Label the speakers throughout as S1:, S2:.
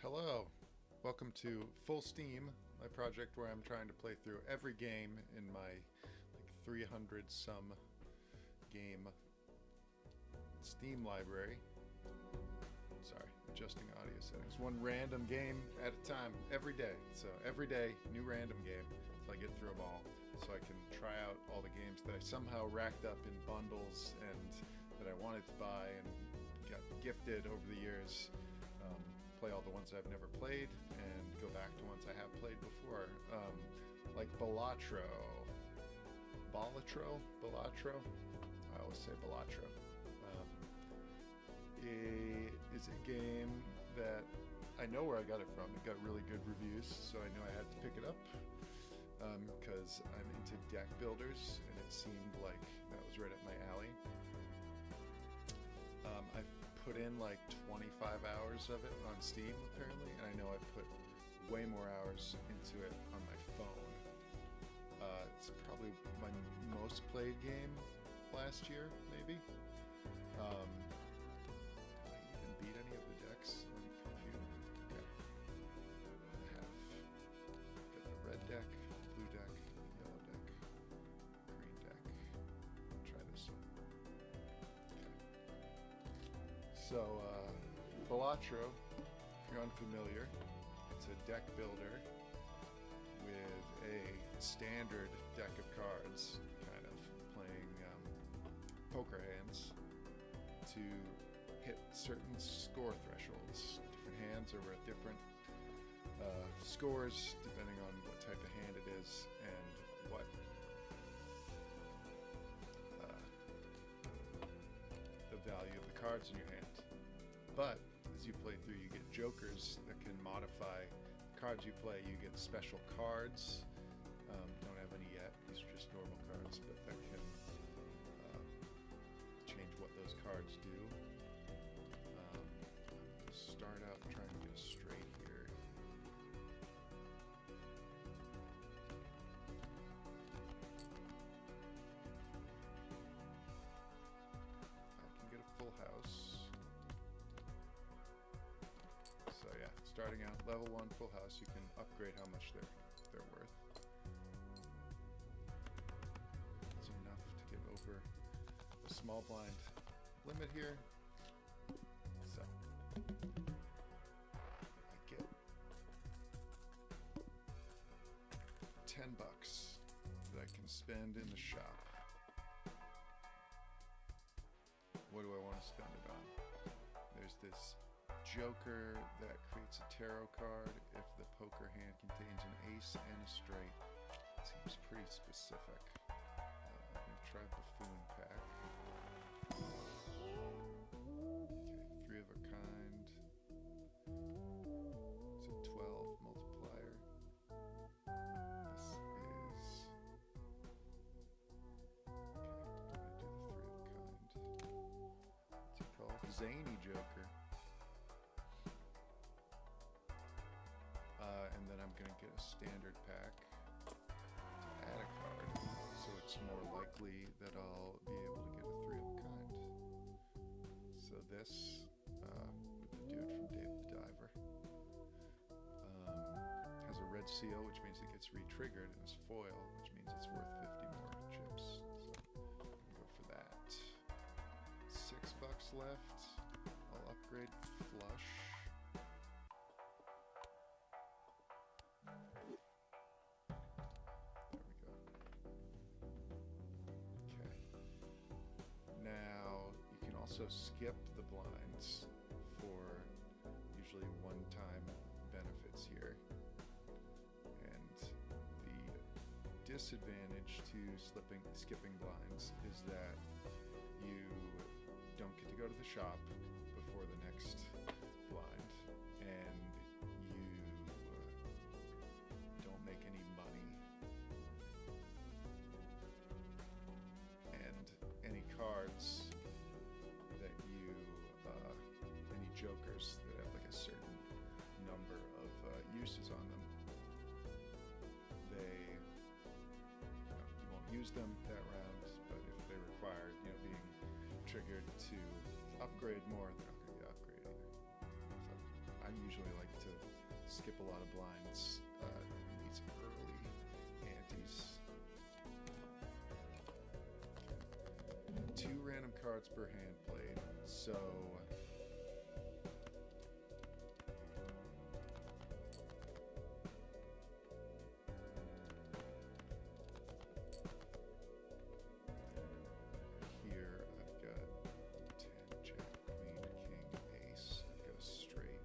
S1: Hello, welcome to Full Steam, my project where I'm trying to play through every game in my 300 some game Steam library. Sorry, adjusting audio settings. One random game at a time, every day. So every day, new random game, so I get through them all. So I can try out all the games that I somehow racked up in bundles and that I wanted to buy and got gifted over the years. Play all the ones I've never played and go back to ones I have played before, like Balatro. Balatro? I always say Balatro. It is a game that I know where I got it from. It got really good reviews, so I knew I had to pick it up because I'm into deck builders, and it seemed like that was right up my alley. I've put in like 25 hours of it on Steam apparently, and I know I've put way more hours into it on my phone. It's probably my most played game last year, maybe. Did I even beat any of the decks on the computer? Okay. I have got the red deck, blue deck, yellow deck, green deck. Try this one. So, Balatro, if you're unfamiliar, it's a deck builder with a standard deck of cards, kind of playing poker hands to hit certain score thresholds. Different hands are worth different scores depending on what type of hand it is and what the value of the cards in your hand. But as you play through, you get jokers that can modify the cards you play. You get special cards. Don't have any yet. These are just normal cards, but that can change what those cards do. Start out trying to get a straight here. I can get a full house. So yeah, starting out level 1 full house, you can upgrade how much they're worth. It's enough to get over the small blind limit here. So I get $10 that I can spend in the shop. What do I want to spend it on? There's this joker that creates a tarot card if the poker hand contains an ace and a straight. Seems pretty specific. I'm going to try buffoon pack. Okay, 3 of a kind. It's a 12 multiplier. This is... Okay, I'm going to do the 3 of a kind. What's it called? Zany joker. And then I'm going to get a standard pack to add a card, so it's more likely that I'll be able to get a 3 of a kind. So this, with the dude from Dave the Diver, has a red seal, which means it gets re-triggered, and it's foil, which means it's worth 50 more chips. So I'm going to go for that. $6 left. I'll upgrade flush. Also skip the blinds for usually one-time benefits here, and the disadvantage to skipping blinds is that you don't get to go to the shop before the next blind, and you don't make any money, and any cards that you, any jokers that have like a certain number of uses on them, you won't use them that round, but if they require, being triggered to upgrade more, they're not going to get upgraded either. So I usually like to skip a lot of blinds in these early antes. 2 random cards per hand played, so here I've got 10, Jack, Queen, King, Ace. I've got a straight.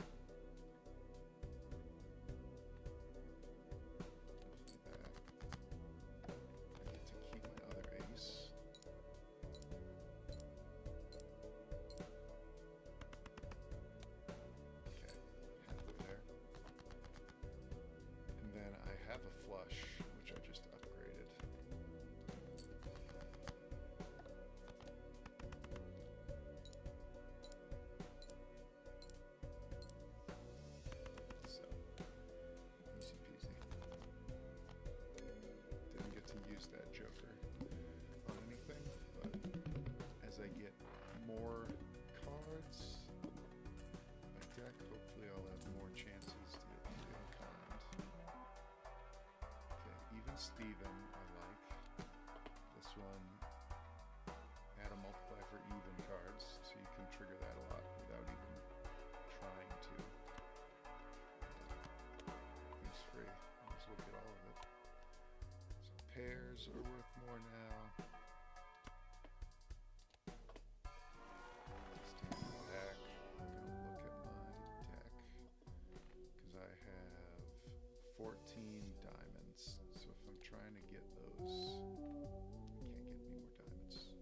S1: That. I get to keep my other ace. Okay, halfway there. And then I have a flush, which I just upgraded. So, easy peasy. Didn't get to use that joker on anything, but as I get more cards in my deck, hopefully I'll have more chances to get in kind. Okay, even Steven I like. This one, add a multiply for even cards, so you can trigger that a lot without even trying to. He's free. Might as well get all of it. So pairs are worth more now. Standing back, I'm gonna look at my deck because I have 14 diamonds. So if I'm trying to get those, I can't get any more diamonds.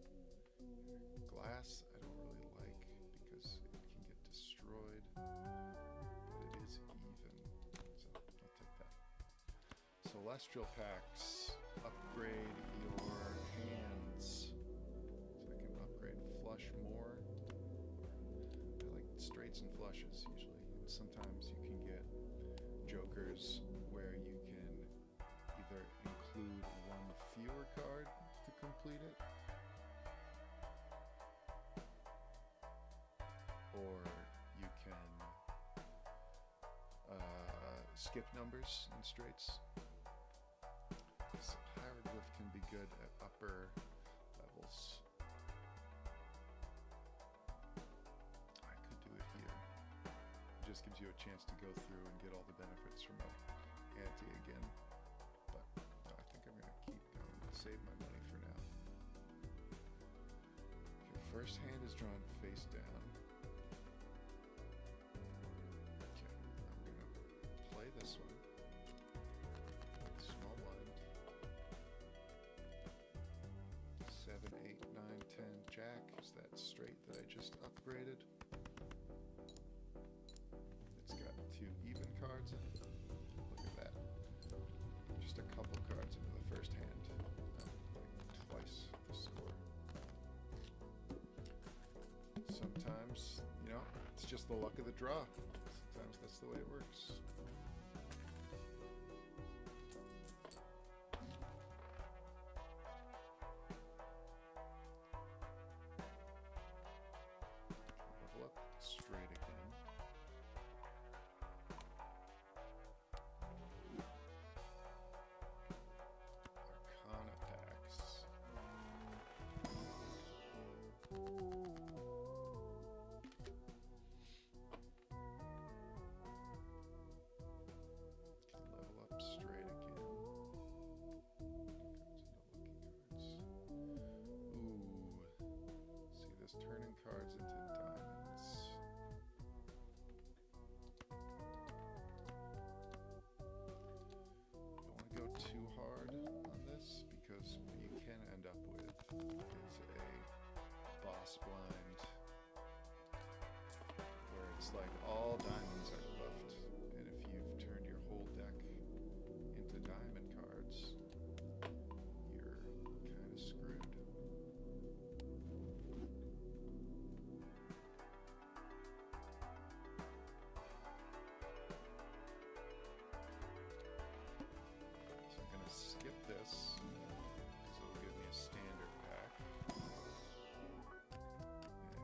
S1: Glass I don't really like because it can get destroyed, but it is even, so I'll take that. Celestial packs upgrade your hands, so I can upgrade flush more. I like straights and flushes usually, and sometimes you can get jokers where you can either include one fewer card to complete it, or you can skip numbers in straights. So hieroglyph can be good at upper levels. I could do it here. It just gives you a chance to go through and get all the benefits from a ante again. But no, I think I'm going to keep going and save my money for now. Okay, first hand is drawn face down. Okay, I'm going to play this one. Small blind. 7, 8, 9, 10, Jack is that straight that I just upgraded. It's got 2 even cards in it. Look at that. Just a couple cards into the first hand. Like twice the score. Sometimes, you know, it's just the luck of the draw. Sometimes that's the way it works. Level up straight again. Arcana packs. Level up straight again. Ooh. See this turning cards into diamonds. Don't want to go too hard on this because what you can end up with is a boss blind where it's like all diamonds are buffed, and if you've turned your whole deck into diamond cards, you're kind of screwed. So I'm going to skip this because it'll give me a standard pack. And no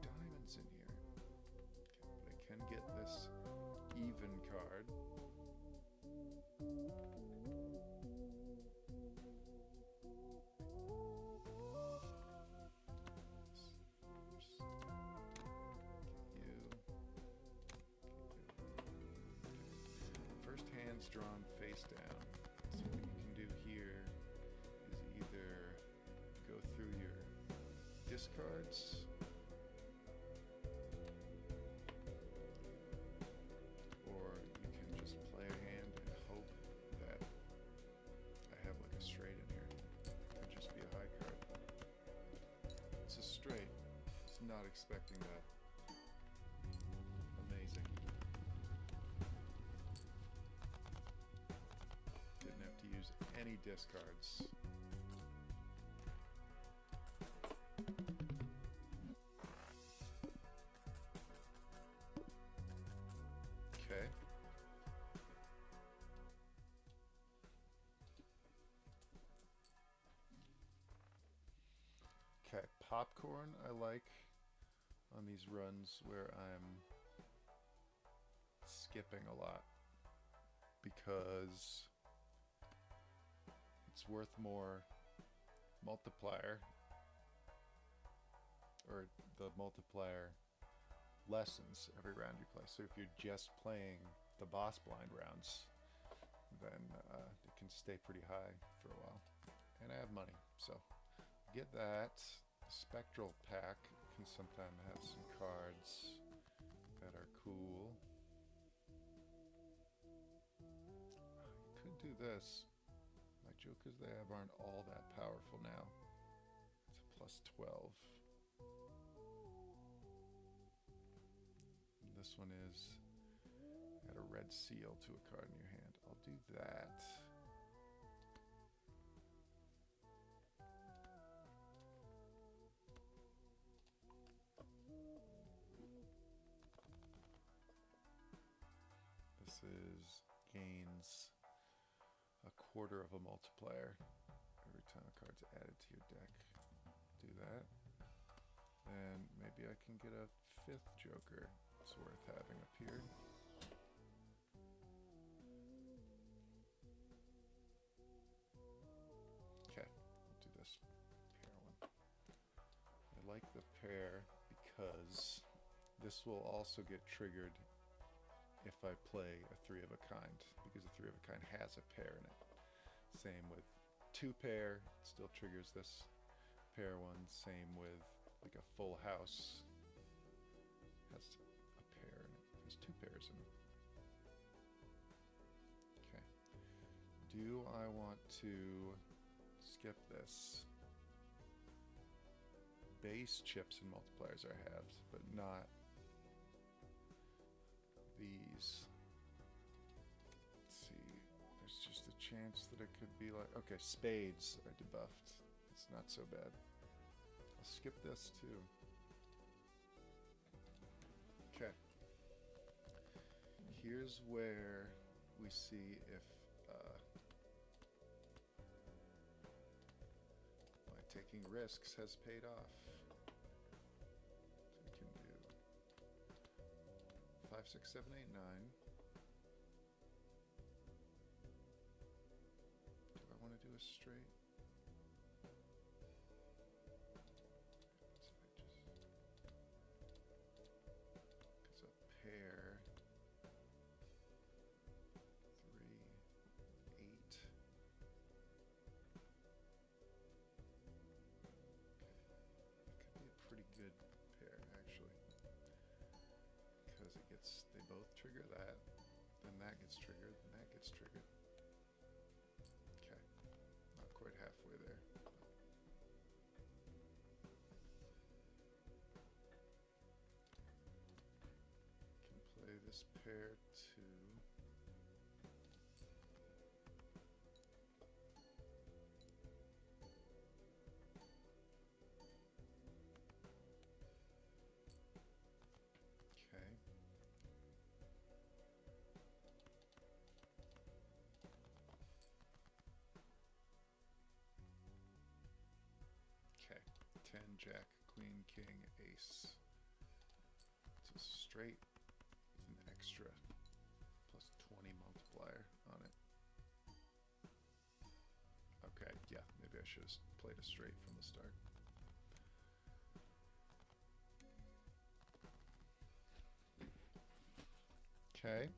S1: diamonds in here. Okay, but I can get this even card. First hand's drawn face down. So what you can do here is either go through your discards, or you can just play a hand and hope that I have like a straight in here. It could just be a high card. It's a straight. I was not expecting that. Amazing. Didn't have to use any discards. Okay. Okay, popcorn I like on these runs where I'm skipping a lot because it's worth more multiplier, or the multiplier lessens every round you play. So if you're just playing the boss blind rounds, then it can stay pretty high for a while. And I have money, so get that. The spectral pack can sometimes have some cards that are cool. You could do this. My jokers they have aren't all that powerful now. It's a plus 12. And this one is add a red seal to a card in your hand. I'll do that. This is gains a quarter of a multiplier every time a card's added to your deck. Do that. And maybe I can get a 5th joker. It's worth having up here. Okay, I'll do this pair one. I like the pair because this will also get triggered if I play a 3 of a kind, because a 3 of a kind has a pair in it. Same with 2 pair, it still triggers this pair one. Same with like a full house, has a pair in it. There's 2 pairs in it. Okay. Do I want to skip this? Base chips and multipliers are halved, but not these. Let's see. There's just a chance that it could be like, okay, spades are debuffed. It's not so bad. I'll skip this too. Okay. Here's where we see if my taking risks has paid off. So we can do 5, 6, 7, 8, 9. Do I want to do a straight? Because a pair, 3, 8. That could be a pretty good pair, actually. Because it gets, they both trigger that, then that gets triggered, and that gets triggered. Okay, not quite halfway there. Can play this pair too. Okay. Okay, 10, Jack, Queen, King, Ace. It's a straight with an extra any multiplier on it. Okay, yeah, maybe I should have played it straight from the start. Okay.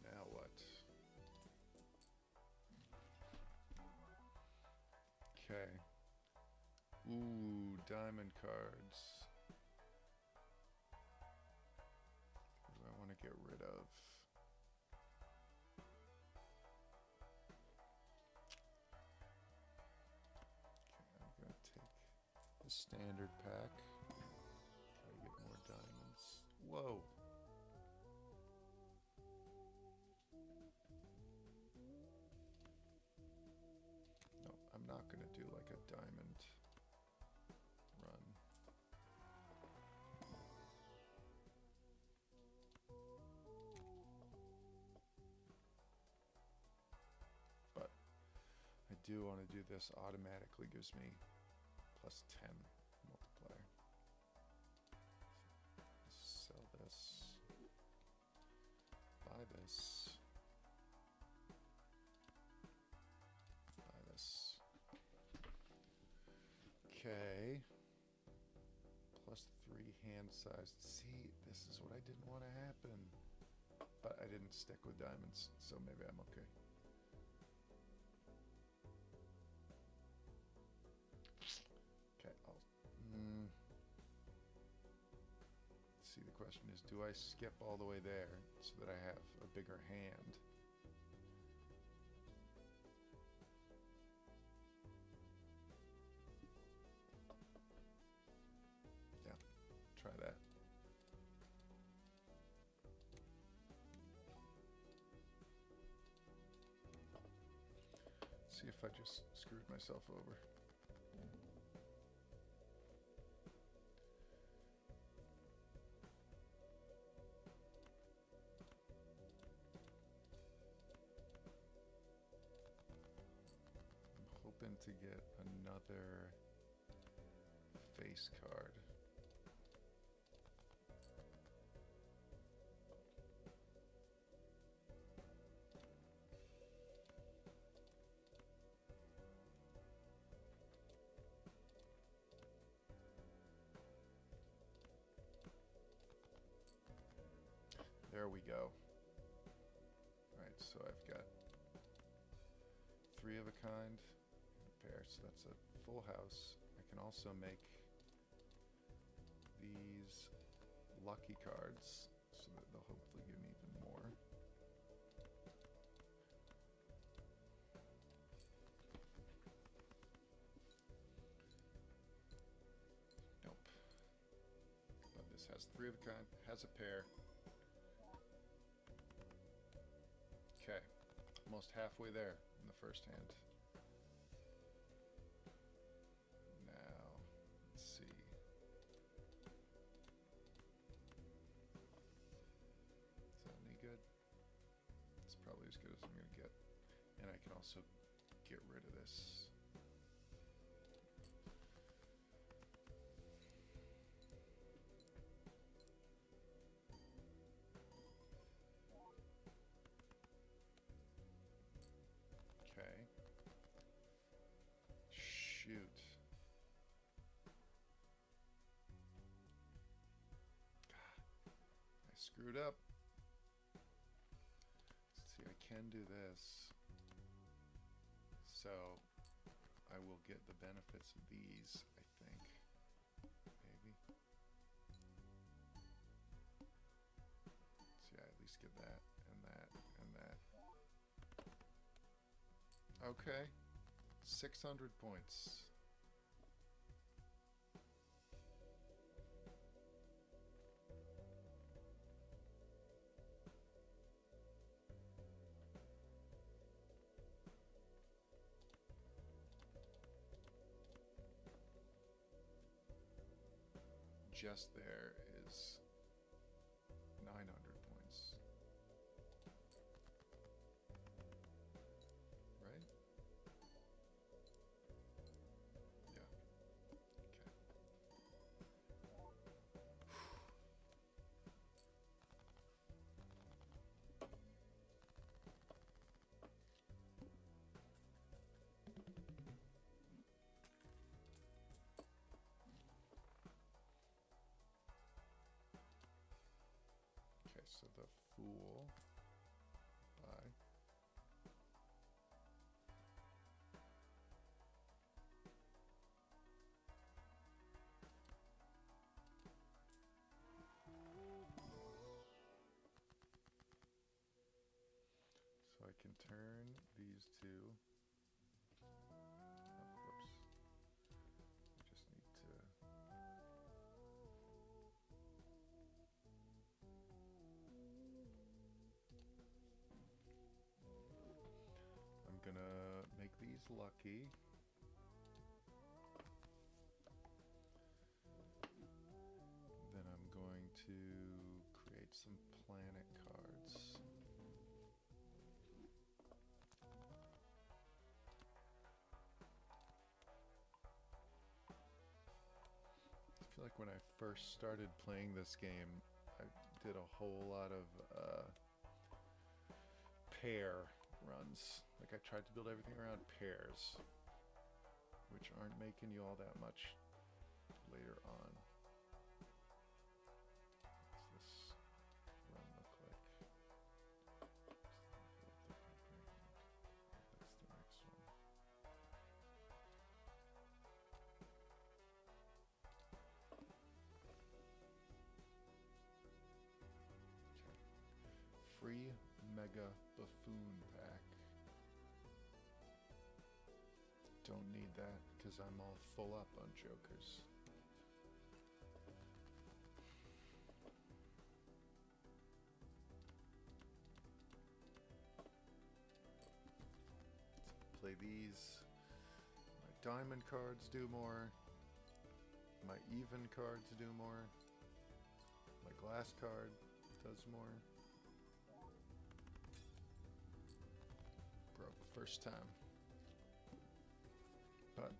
S1: Now what? Okay. Ooh, diamond cards. What do I want to get rid of? Okay, I'm going to take the standard pack. Try to get more diamonds. Whoa. No, I'm not going to do like a diamond run. But I do want to do this. Automatically gives me plus 10 multiplier. Sell this. Buy this. Buy this. Okay. Plus 3 hand size. See, this is what I didn't want to happen. But I didn't stick with diamonds, so maybe I'm okay. Okay, see, the question is, do I skip all the way there so that I have a bigger hand? Yeah, try that. See if I just screwed myself over. I'm hoping to get another face card. There we go. Alright, so I've got 3 of a kind and a pair, so that's a full house. I can also make these lucky cards so that they'll hopefully give me even more. Nope. But this has 3 of a kind, has a pair. Okay, almost halfway there in the first hand. Now, let's see. Is that any good? It's probably as good as I'm going to get. And I can also get rid of this. Shoot. I screwed up. Let's see, I can do this. So I will get the benefits of these, I think. Maybe. So yeah, at least get that and that and that. Okay. 600 points. Just there is 900 points. Right? Yeah. Okay. So the fool, buy. So I can turn these two. Oh, whoops. I just need to. I'm gonna make these lucky. Then I'm going to create some planet cards. I feel like when I first started playing this game, I did a whole lot of pair runs. Like I tried to build everything around pairs, which aren't making you all that much later on. What's this run look like? That's the next one. Okay. Free Mega Buffoon Pack. Don't need that because I'm all full up on Jokers. Play these. My diamond cards do more. My even cards do more. My glass card does more. Broke first time. But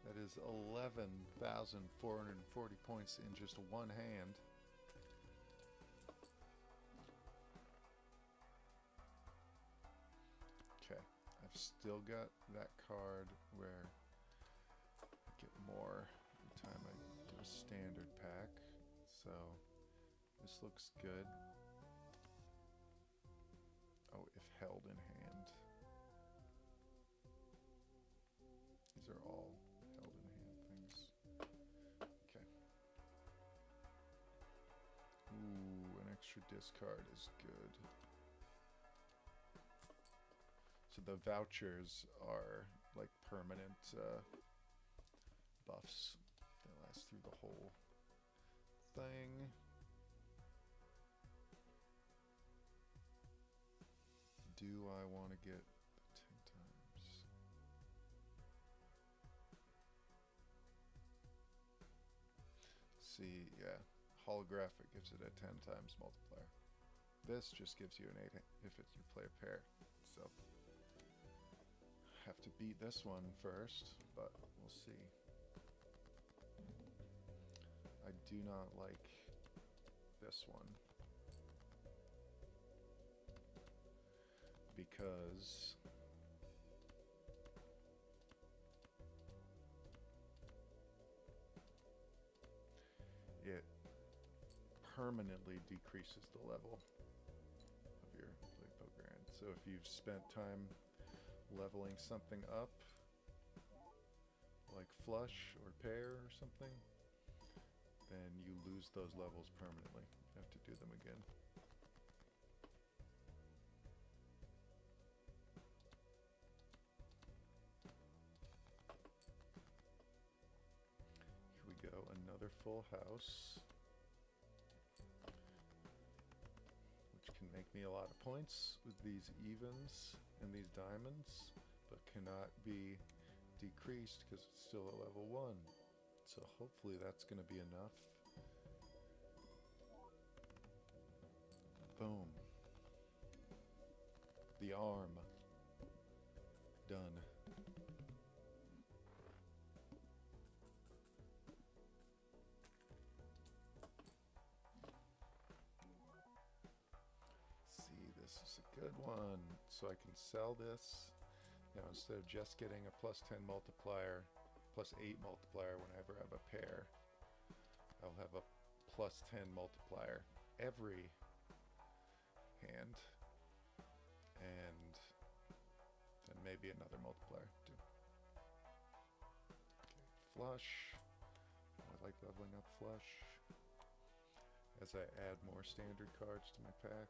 S1: that is 11,440 points in just one hand. Okay, I've still got that card where I get more every time I do a standard pack. So this looks good. Oh, if held in hand. These are all held in hand things. Okay. Ooh, an extra discard is good. So the vouchers are like permanent buffs that last through the whole thing. Do I want to get 10 times? See, yeah, holographic gives it a 10 times multiplier. This just gives you an 8 if you play a pair. So have to beat this one first, but we'll see. I do not like this one because it permanently decreases the level of your Lipo Grand. So if you've spent time leveling something up, like flush or pair or something, then you lose those levels permanently. You have to do them again. Here we go, another full house, which can make me a lot of points with these evens and these diamonds, but cannot be decreased because it's still at level 1. So hopefully that's going to be enough. Boom. The arm. Done. See, this is a good one. So I can sell this. Now instead of just getting a plus 10 multiplier, plus 8 multiplier whenever I have a pair, I'll have a plus 10 multiplier every hand, and then maybe another multiplier too. Okay, flush. I like leveling up flush as I add more standard cards to my pack.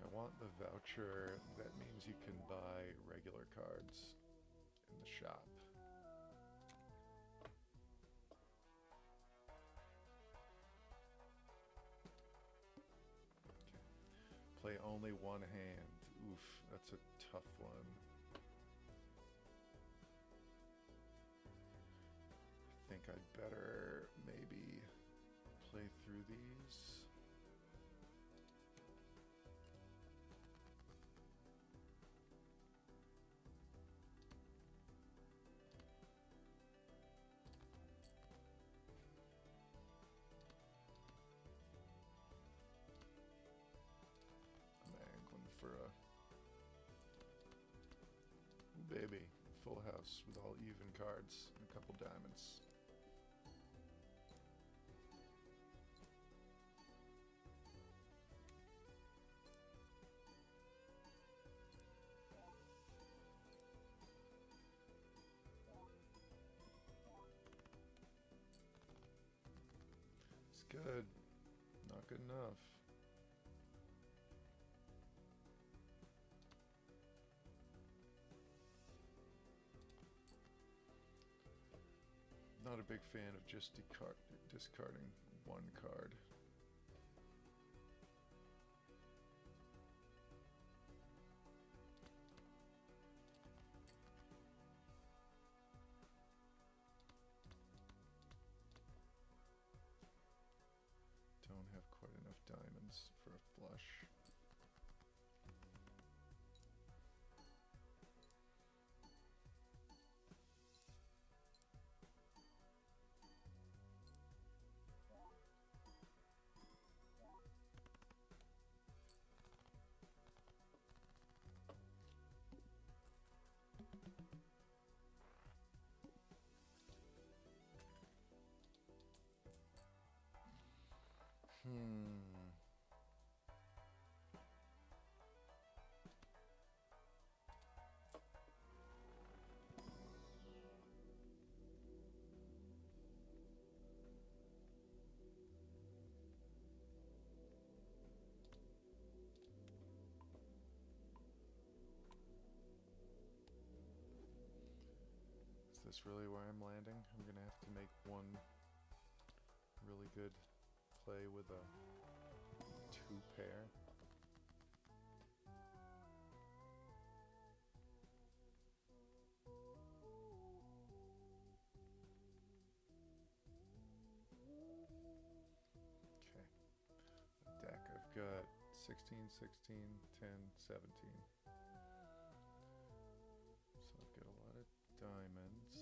S1: I want the voucher. That means you can buy regular cards in the shop. Okay. Play only one hand. Oof, that's a tough one. I think I'd better maybe play through these. For a baby full house with all even cards and a couple diamonds. It's good. Not good enough. Not a big fan of just discarding one card. Don't have quite enough diamonds for a flush. Is this really where I'm landing? I'm gonna have to make one really good play with a 2 pair. Okay. Deck, I've got 16, 16, 10, 17. So I've got a lot of diamonds.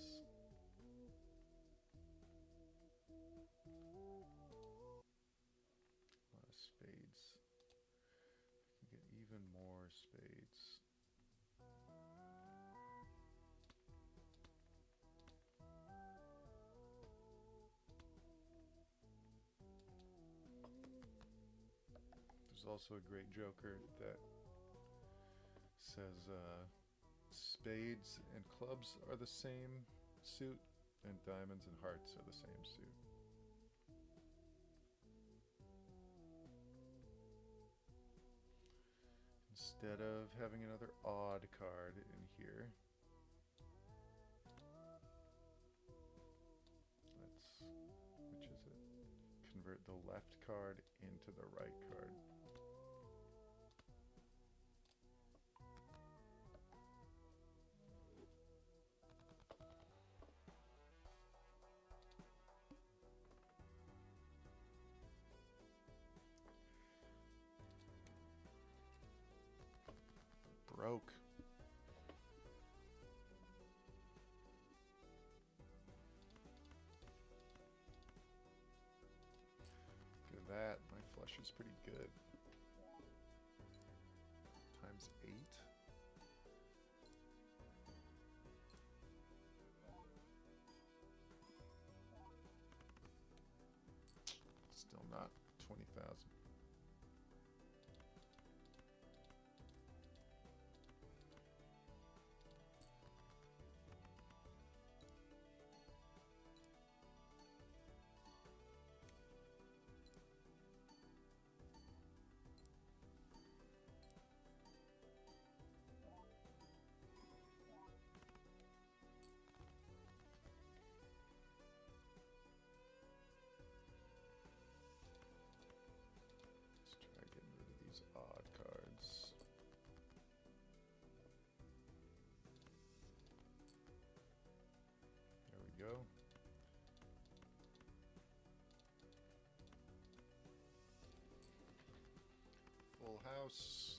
S1: A lot of spades. I can get even more spades. There's also a great joker that says spades and clubs are the same suit, and diamonds and hearts are the same suit. Instead of having another odd card in here, let's, which is it? Convert the left card into the right card. Broke. Look at that. My flush is pretty good. Times 8. Still not 20,000. Try getting rid of these odd cards. There we go. Full house.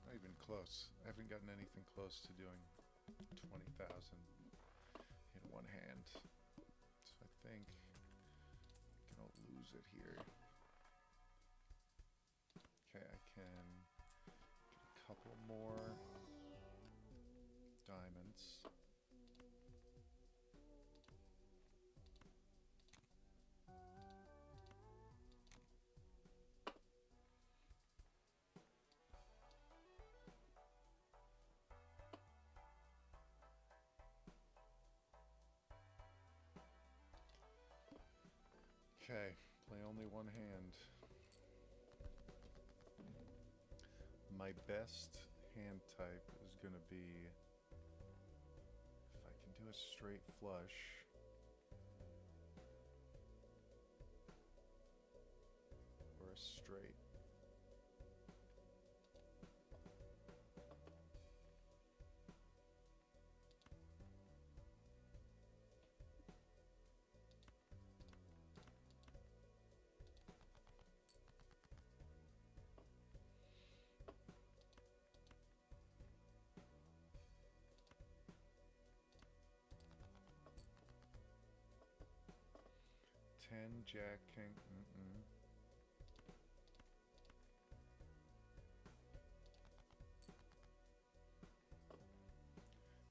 S1: Not even close. I haven't gotten anything close to doing 20,000 in one hand. So I think I can lose it here. Okay, I can get a couple more diamonds. Okay, play only one hand. My best hand type is going to be, if I can do a straight flush, or a straight. Ten, Jack, King,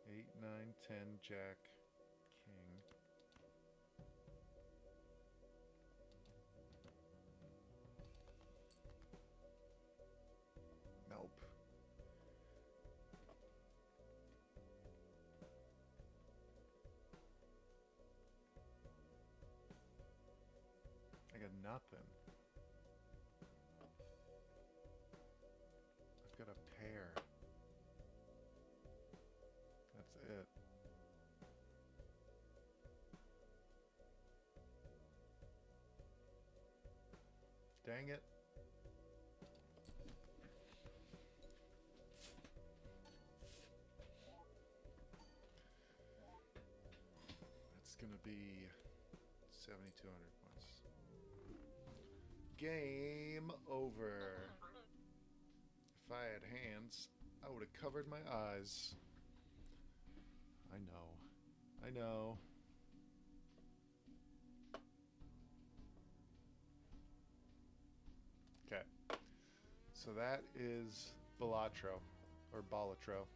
S1: 8, 9, 10, Jack, King. Nope. I got nothing. I've got a pair. That's it. Dang it. That's gonna be 7,200 points. Game over. If I had hands, I would have covered my eyes. I know. I know. Okay. So that is Balatro, or Balatro.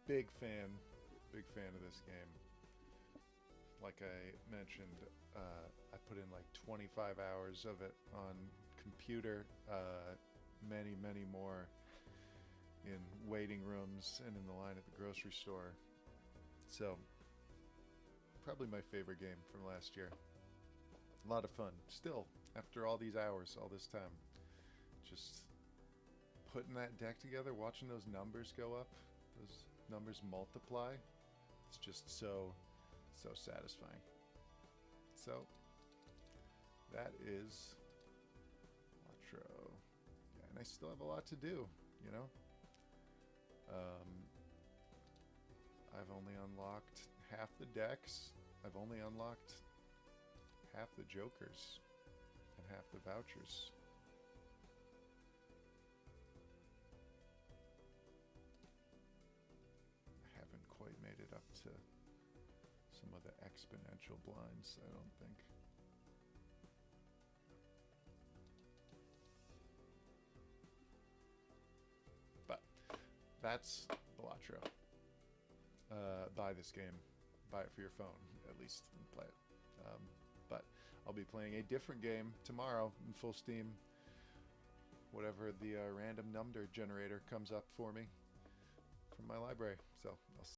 S1: Big fan of this game. Like I mentioned, I put in like 25 hours of it on computer, many more in waiting rooms and in the line at the grocery store. So, probably my favorite game from last year. A lot of fun. Still, after all these hours, all this time, just putting that deck together, watching those numbers go up, those numbers multiply, it's just so satisfying. So, that is Balatro. Yeah, and I still have a lot to do, you know? I've only unlocked half the decks. I've only unlocked half the jokers and half the vouchers. I haven't quite made it up to some of the exponential blinds, I don't think. That's Balatro. Buy this game. Buy it for your phone, at least, and play it. But I'll be playing a different game tomorrow in full steam. Whatever the random number generator comes up for me from my library. So I'll